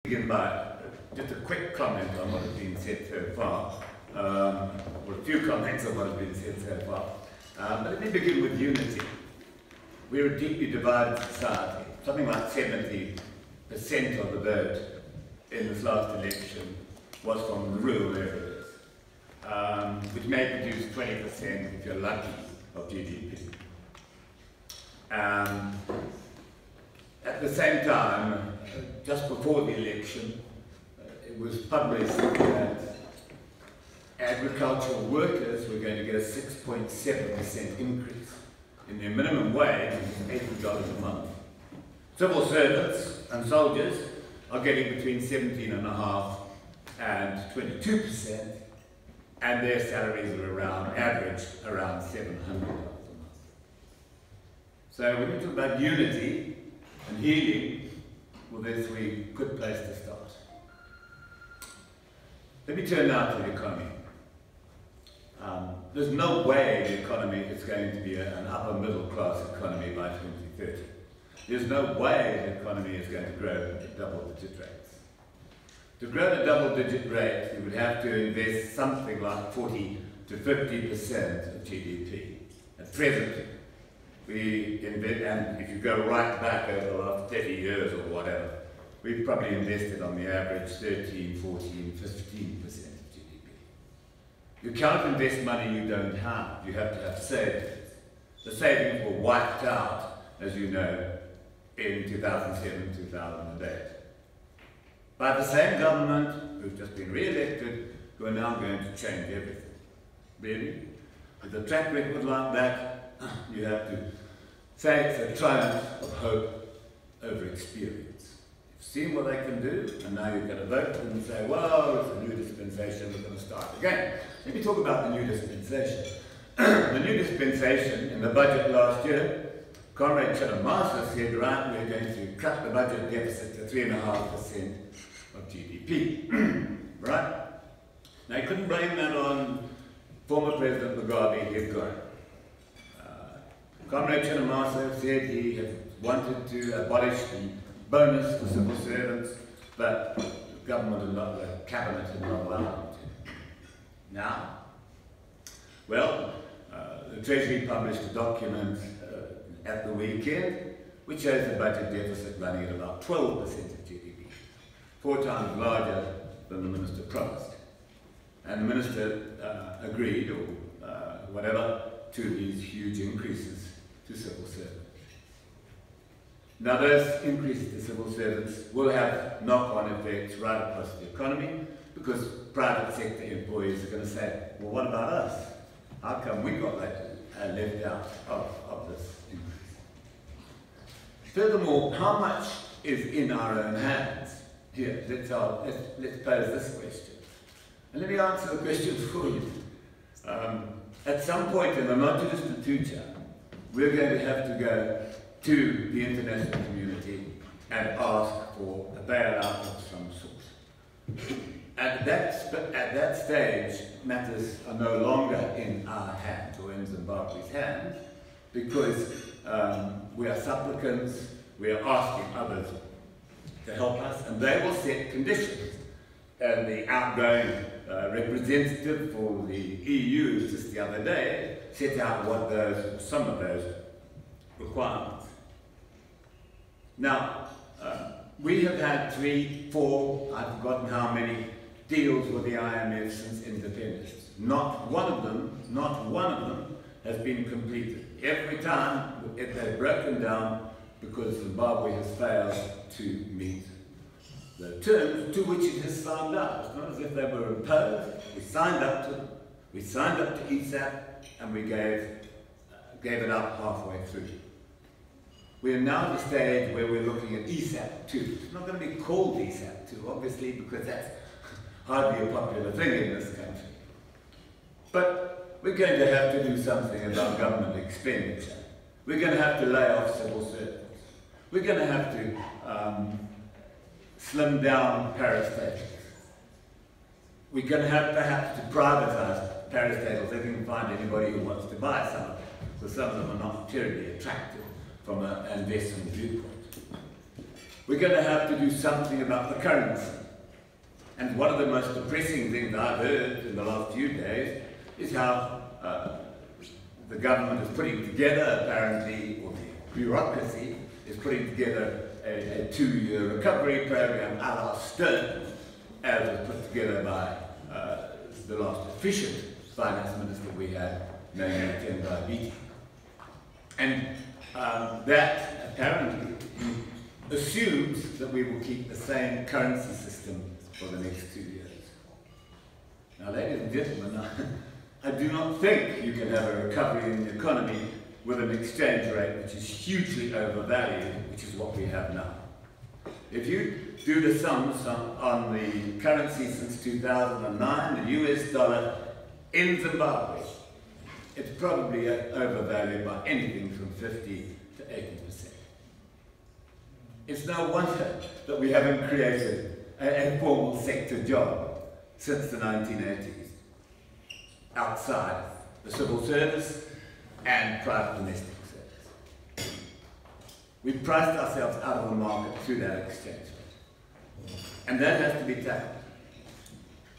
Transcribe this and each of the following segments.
Begin by just a quick comment on what has been said so far, or a few comments on what has been said so far. But let me begin with unity. We're a deeply divided society. Something like 70% of the vote in this last election was from rural areas, which may produce 20%, if you're lucky, of GDP. At the same time, just before the election, it was published that agricultural workers were going to get a 6.7% increase in their minimum wage, which is $80 a month. Civil servants and soldiers are getting between 17.5% and 22%, and their salaries are average around $700 a month. So when we talk about unity and healing, well, there's a good place to start. Let me turn now to the economy. There's no way the economy is going to be an upper middle class economy by 2030. There's no way the economy is going to grow at double-digit rates. To grow at a double-digit rate, you would have to invest something like 40 to 50% of GDP. At present, we invest, and if you go right back over the last 30 years or whatever, we've probably invested on the average 13, 14, 15% of GDP. You can't invest money you don't have. You have to have savings. The savings were wiped out, as you know, in 2007, 2008. By the same government, who've just been re-elected, who are now going to change everything. Really? With a track record like that, you have to say it's a triumph of hope over experience. You've seen what they can do, and now you're going to vote and say, well, it's a new dispensation, we're going to start again. Let me talk about the new dispensation. The new dispensation, in the budget last year, Comrade Chinamasa said, right, we're going to cut the budget deficit to 3.5% of GDP. Right? Now, you couldn't blame that on former President Mugabe. He'd gone. Comrade Chinamasa said he had wanted to abolish the bonus for civil servants, but the government and not the cabinet had not allowed him to. Now, well, the Treasury published a document at the weekend which shows the budget deficit running at about 12% of GDP, 4 times larger than the minister promised. And the minister agreed, or whatever, to these huge increases to civil servants. Now those increases to civil servants will have knock-on effects right across the economy, because private sector employees are going to say, well, what about us? How come we got left out of this increase? Furthermore, how much is in our own hands? Here, let's pose this question. And let me answer the question for you. At some point in the not too distant future, we're going to have to go to the international community and ask for a bailout of some sort. At that stage, matters are no longer in our hands, or in Zimbabwe's hands, because we are supplicants, we are asking others to help us, and they will set conditions. And the outgoing representative for the EU just the other day set out what some of those requirements. Now, we have had 3, 4, I've forgotten how many deals with the IMF since independence. Not one of them has been completed. Every time they've broken down because Zimbabwe has failed to meet the terms to which it has signed up. It's not as if they were imposed. We signed up to them. We signed up to ESAP, and we gave it up halfway through. We are now at the stage where we're looking at ESAP 2. It's not going to be called ESAP 2, obviously, because that's hardly a popular thing in this country. But we're going to have to do something about government expenditure. We're going to have to lay off civil servants. We're going to have to slim down parastatals. We're going to have perhaps to privatize parastatals if we can find anybody who wants to buy some of them, because some of them are not terribly attractive from an investment viewpoint. we're going to have to do something about the currency. And one of the most depressing things I've heard in the last few days is how the government is putting together, apparently, or the bureaucracy is putting together a 2-year recovery program a la Stern, as was put together by the last efficient finance minister we had, namely Tony Hawkins. And that apparently assumes that we will keep the same currency system for the next 2 years. Now, ladies and gentlemen, I do not think you can have a recovery in the economy with an exchange rate which is hugely overvalued, which is what we have now. If you do the sums on the currency since 2009, the US dollar in Zimbabwe, it's probably overvalued by anything from 50 to 80%. It's no wonder that we haven't created a formal sector job since the 1980s, outside the civil service and private domestic service. We've priced ourselves out of the market through that exchange rate. And that has to be tackled.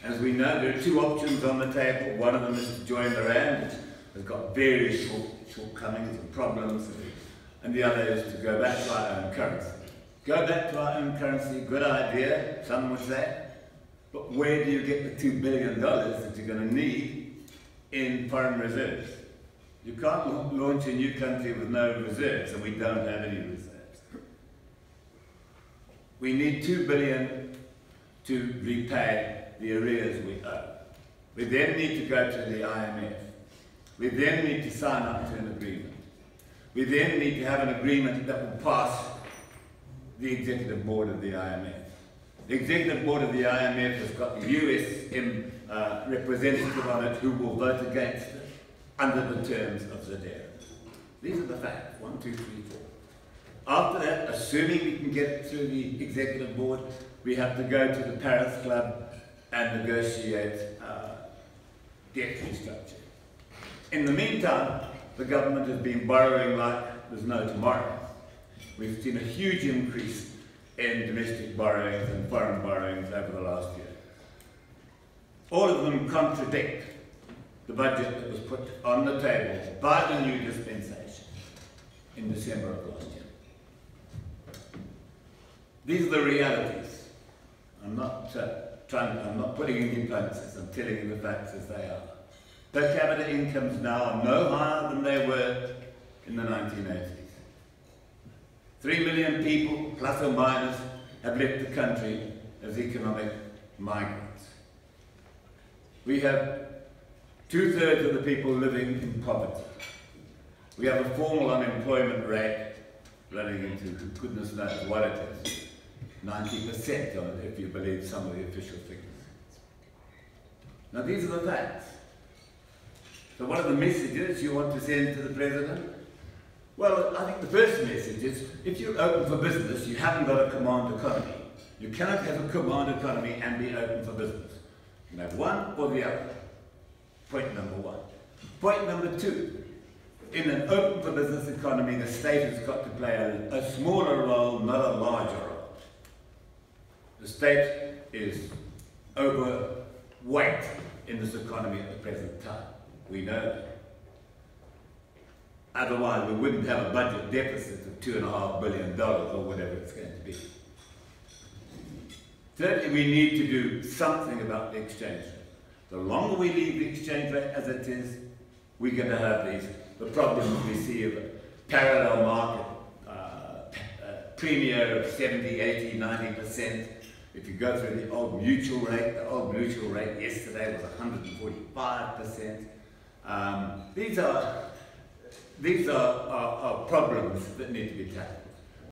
As we know, there are 2 options on the table. One of them is to join the Rand, which has got various shortcomings and problems, and the other is to go back to our own currency. Go back to our own currency, good idea, some would say, but where do you get the $2 billion that you're going to need in foreign reserves? You can't launch a new country with no reserves, and we don't have any reserves. We need $2 billion to repay the arrears we owe. We then need to go to the IMF. We then need to sign up to an agreement. We then need to have an agreement that will pass the executive board of the IMF. The executive board of the IMF has got the US representative on it who will vote against it under the terms of ZimdiTv. These are the facts, 1, 2, 3, 4. After that, assuming we can get it through the executive board, we have to go to the Paris Club and negotiate debt restructure. In the meantime, the government has been borrowing like there's no tomorrow. We've seen a huge increase in domestic borrowings and foreign borrowings over the last year. All of them contradict the budget that was put on the table by the new dispensation in December of last year. These are the realities. I'm not putting in diplomacies, I'm telling you the facts as they are. Per capita incomes now are no higher than they were in the 1980s. 3 million people, plus or minus, have left the country as economic migrants. We have 2/3 of the people living in poverty. We have a formal unemployment rate running into goodness knows what it is. 90% on it, if you believe some of the official figures. Now these are the facts. So what are the messages you want to send to the President? Well, I think the first message is, if you're open for business, you haven't got a command economy. You cannot have a command economy and be open for business. You can have one or the other. Point number 1. Point number 2. In an open for business economy, the state has got to play a smaller role, not a larger role. The state is overweight in this economy at the present time. We know that. Otherwise, we wouldn't have a budget deficit of $2.5 billion or whatever it's going to be. Thirdly, we need to do something about the exchange rate. The longer we leave the exchange rate as it is, we're going to have the problems we see of a parallel market, premium of 70, 80, 90%. If you go through the old mutual rate yesterday was 145%. These are problems that need to be tackled.